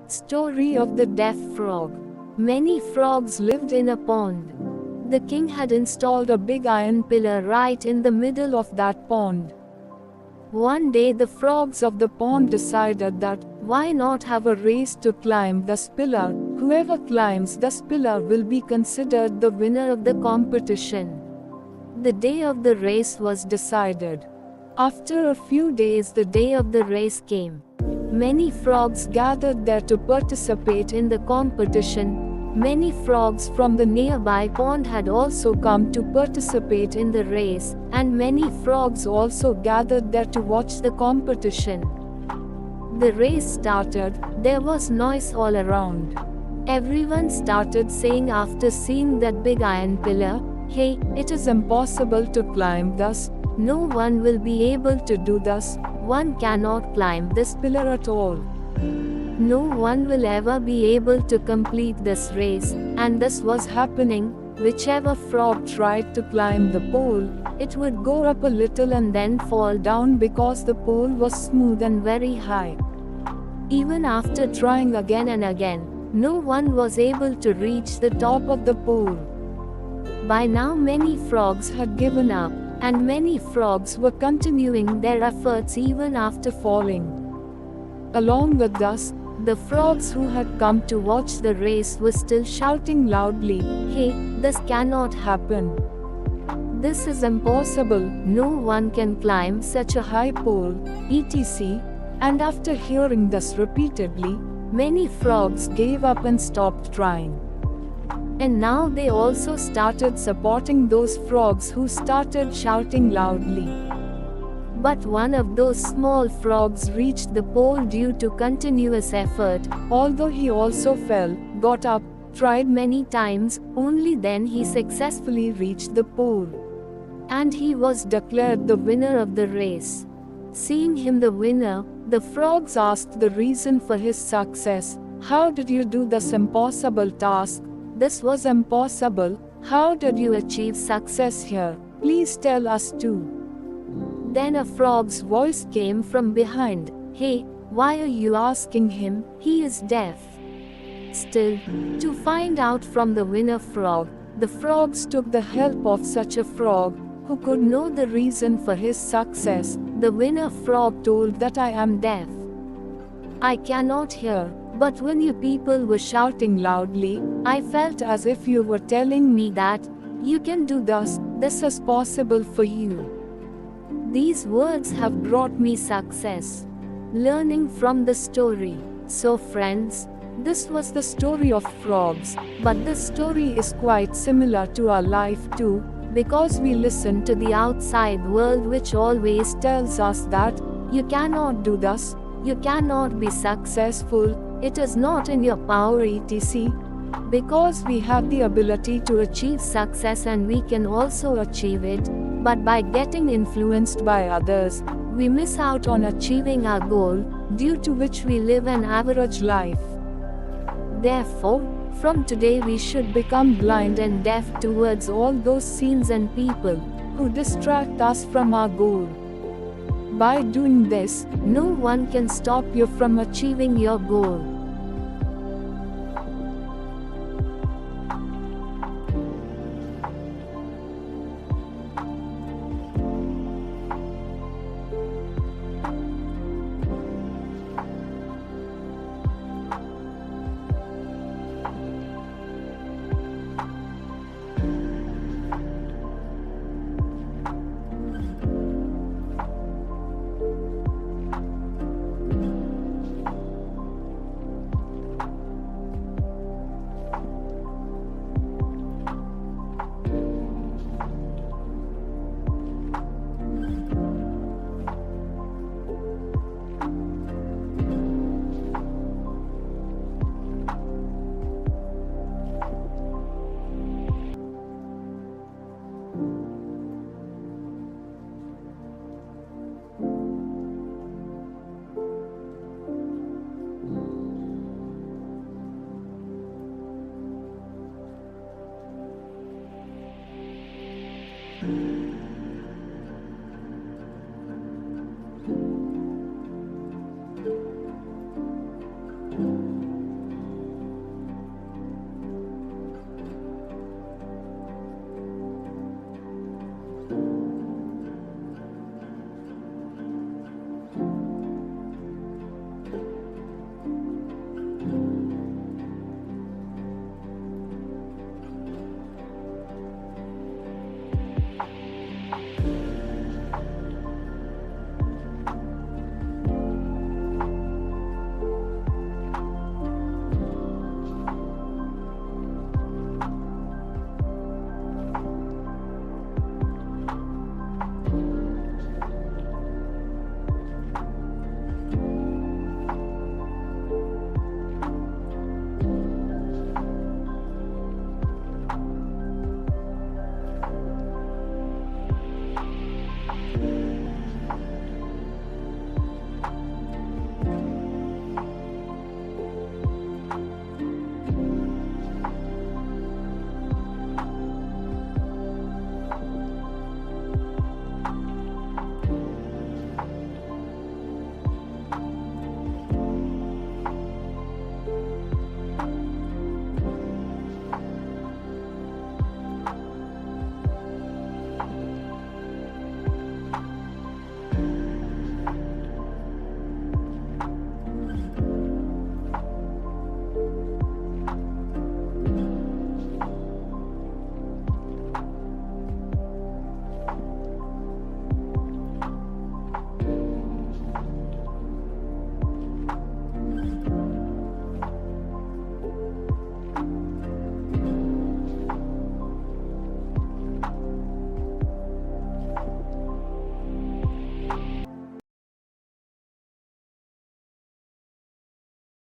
Story of the Deaf Frog. Many frogs lived in a pond. The king had installed a big iron pillar right in the middle of that pond. One day the frogs of the pond decided that, why not have a race to climb this pillar? Whoever climbs this pillar will be considered the winner of the competition. The day of the race was decided. After a few days the day of the race came. Many frogs gathered there to participate in the competition. Many frogs from the nearby pond had also come to participate in the race, and many frogs also gathered there to watch the competition. The race started, there was noise all around. Everyone started saying after seeing that big iron pillar, "Hey, it is impossible to climb this. No one will be able to do this. One cannot climb this pillar at all. No one will ever be able to complete this race." And this was happening. Whichever frog tried to climb the pole, it would go up a little and then fall down because the pole was smooth and very high. Even after trying again and again, no one was able to reach the top of the pole. By now many frogs had given up, and many frogs were continuing their efforts even after falling. Along with us, the frogs who had come to watch the race were still shouting loudly, "Hey, this cannot happen. This is impossible. No one can climb such a high pole," etc. And after hearing this repeatedly, many frogs gave up and stopped trying. And now they also started supporting those frogs who started shouting loudly. But one of those small frogs reached the pole due to continuous effort. Although he also fell, got up, tried many times, only then he successfully reached the pole. And he was declared the winner of the race. Seeing him the winner, the frogs asked the reason for his success. "How did you do this impossible task? This was impossible. How did you achieve success here? Please tell us too." Then a frog's voice came from behind. "Hey, why are you asking him? He is deaf." Still, to find out from the winner frog, the frogs took the help of such a frog, who could know the reason for his success. The winner frog told that, "I am deaf. I cannot hear. But when you people were shouting loudly, I felt as if you were telling me that, you can do this is possible for you." These words have brought me success. Learning from the story. So friends, this was the story of frogs, but this story is quite similar to our life too, because we listen to the outside world which always tells us that, you cannot do this, you cannot be successful, it is not in your power etc. Because we have the ability to achieve success and we can also achieve it, but by getting influenced by others, we miss out on achieving our goal, due to which we live an average life. Therefore, from today we should become blind and deaf towards all those scenes and people who distract us from our goal. By doing this, no one can stop you from achieving your goal.